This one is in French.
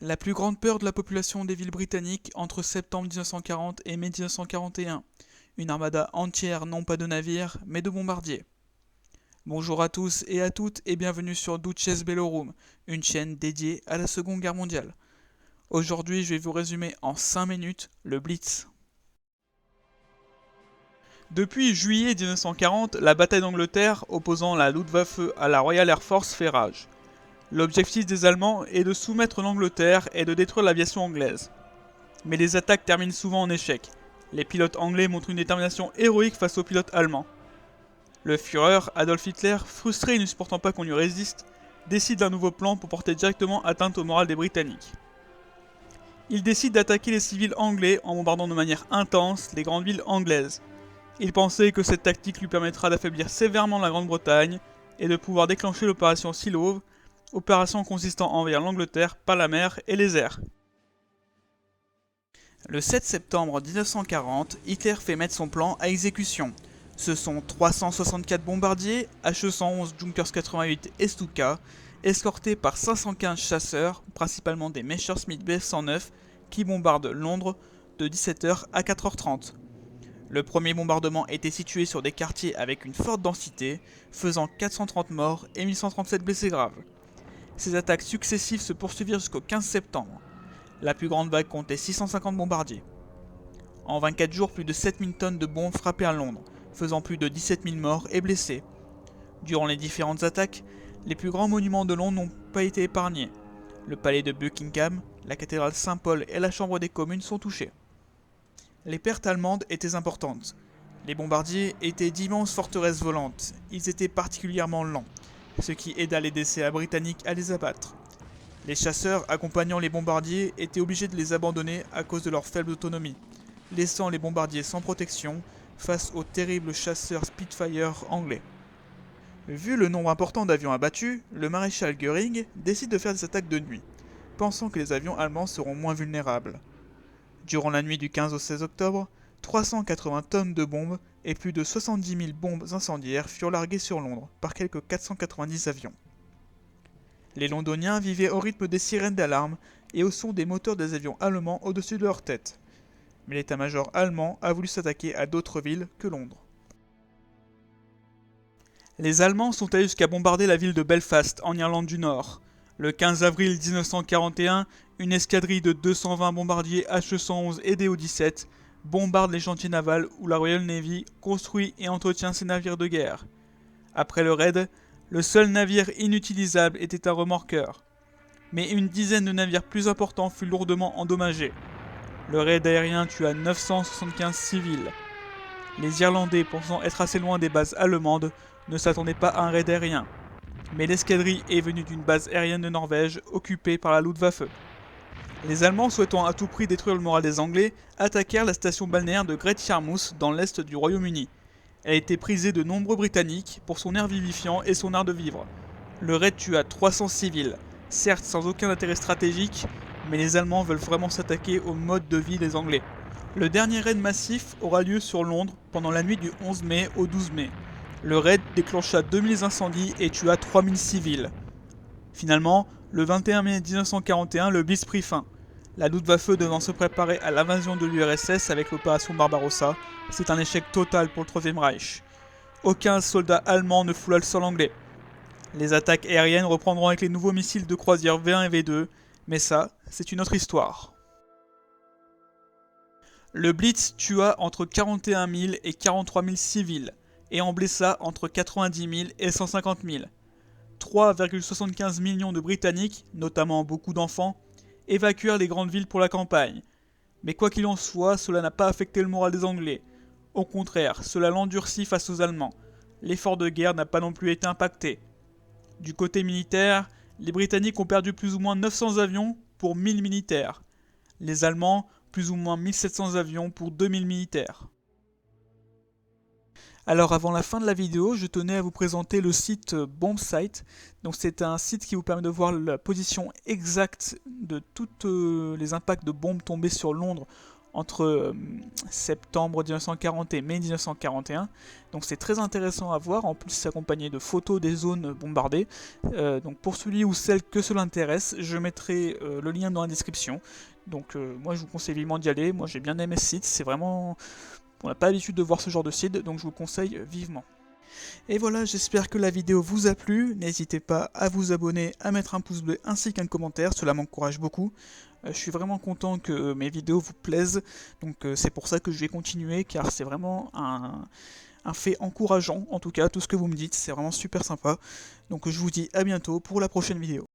La plus grande peur de la population des villes britanniques entre septembre 1940 et mai 1941. Une armada entière, non pas de navires, mais de bombardiers. Bonjour à tous et à toutes et bienvenue sur Duces Bellorum, une chaîne dédiée à la Seconde Guerre mondiale. Aujourd'hui, je vais vous résumer en 5 minutes le Blitz. Depuis juillet 1940, la bataille d'Angleterre opposant la Luftwaffe à la Royal Air Force fait rage. L'objectif des Allemands est de soumettre l'Angleterre et de détruire l'aviation anglaise. Mais les attaques terminent souvent en échec. Les pilotes anglais montrent une détermination héroïque face aux pilotes allemands. Le Führer, Adolf Hitler, frustré et ne supportant pas qu'on lui résiste, décide d'un nouveau plan pour porter directement atteinte au moral des Britanniques. Il décide d'attaquer les civils anglais en bombardant de manière intense les grandes villes anglaises. Il pensait que cette tactique lui permettra d'affaiblir sévèrement la Grande-Bretagne et de pouvoir déclencher l'opération Sea Love, opération consistant à envahir l'Angleterre par la mer et les airs. Le 7 septembre 1940, Hitler fait mettre son plan à exécution. Ce sont 364 bombardiers, HE-111 Junkers 88 et Stuka, escortés par 515 chasseurs, principalement des Messerschmitt Bf 109, qui bombardent Londres de 17h à 4h30. Le premier bombardement était situé sur des quartiers avec une forte densité, faisant 430 morts et 1137 blessés graves. Ces attaques successives se poursuivirent jusqu'au 15 septembre. La plus grande vague comptait 650 bombardiers. En 24 jours, plus de 7000 tonnes de bombes frappèrent Londres, faisant plus de 17 000 morts et blessés. Durant les différentes attaques, les plus grands monuments de Londres n'ont pas été épargnés. Le palais de Buckingham, la cathédrale Saint-Paul et la Chambre des communes sont touchés. Les pertes allemandes étaient importantes. Les bombardiers étaient d'immenses forteresses volantes. Ils étaient particulièrement lents, ce qui aida les DCA britanniques à les abattre. Les chasseurs accompagnant les bombardiers étaient obligés de les abandonner à cause de leur faible autonomie, laissant les bombardiers sans protection face aux terribles chasseurs Spitfire anglais. Vu le nombre important d'avions abattus, le maréchal Göring décide de faire des attaques de nuit, pensant que les avions allemands seront moins vulnérables. Durant la nuit du 15 au 16 octobre, 380 tonnes de bombes et plus de 70 000 bombes incendiaires furent larguées sur Londres par quelques 490 avions. Les Londoniens vivaient au rythme des sirènes d'alarme et au son des moteurs des avions allemands au-dessus de leur tête. Mais l'état-major allemand a voulu s'attaquer à d'autres villes que Londres. Les Allemands sont allés jusqu'à bombarder la ville de Belfast, en Irlande du Nord. Le 15 avril 1941, une escadrille de 220 bombardiers HE-111 et DO-17 bombarde les chantiers navals où la Royal Navy construit et entretient ses navires de guerre. Après le raid, le seul navire inutilisable était un remorqueur. Mais une dizaine de navires plus importants furent lourdement endommagés. Le raid aérien tua 975 civils. Les Irlandais, pensant être assez loin des bases allemandes, ne s'attendaient pas à un raid aérien. Mais l'escadrille est venue d'une base aérienne de Norvège occupée par la Luftwaffe. Les Allemands, souhaitant à tout prix détruire le moral des Anglais, attaquèrent la station balnéaire de Great Yarmouth dans l'est du Royaume-Uni. Elle a été prisée de nombreux Britanniques pour son air vivifiant et son art de vivre. Le raid tua 300 civils, certes sans aucun intérêt stratégique, mais les Allemands veulent vraiment s'attaquer au mode de vie des Anglais. Le dernier raid massif aura lieu sur Londres pendant la nuit du 11 mai au 12 mai. Le raid déclencha 2000 incendies et tua 3000 civils. Finalement, le 21 mai 1941, le Blitz prit fin. La Luftwaffe devant se préparer à l'invasion de l'URSS avec l'opération Barbarossa, c'est un échec total pour le Troisième Reich. Aucun soldat allemand ne foula le sol anglais. Les attaques aériennes reprendront avec les nouveaux missiles de croisière V1 et V2, mais ça, c'est une autre histoire. Le Blitz tua entre 41 000 et 43 000 civils, et en blessa entre 90 000 et 150 000. 3,75 millions de Britanniques, notamment beaucoup d'enfants, évacuèrent les grandes villes pour la campagne. Mais quoi qu'il en soit, cela n'a pas affecté le moral des Anglais. Au contraire, cela l'endurcit face aux Allemands. L'effort de guerre n'a pas non plus été impacté. Du côté militaire, les Britanniques ont perdu plus ou moins 900 avions pour 1000 militaires. Les Allemands, plus ou moins 1700 avions pour 2000 militaires. Alors avant la fin de la vidéo, je tenais à vous présenter le site Bombsight. Donc c'est un site qui vous permet de voir la position exacte de tous les impacts de bombes tombées sur Londres entre septembre 1940 et mai 1941. Donc c'est très intéressant à voir, en plus c'est accompagné de photos des zones bombardées. Donc pour celui ou celle que cela intéresse, je mettrai le lien dans la description. Donc moi je vous conseille vivement d'y aller, moi j'ai bien aimé ce site, c'est vraiment... On n'a pas l'habitude de voir ce genre de site, donc je vous le conseille vivement. Et voilà, j'espère que la vidéo vous a plu, n'hésitez pas à vous abonner, à mettre un pouce bleu ainsi qu'un commentaire, cela m'encourage beaucoup. Je suis vraiment content que mes vidéos vous plaisent, donc c'est pour ça que je vais continuer, car c'est vraiment un fait encourageant, en tout cas, tout ce que vous me dites, c'est vraiment super sympa. Donc je vous dis à bientôt pour la prochaine vidéo.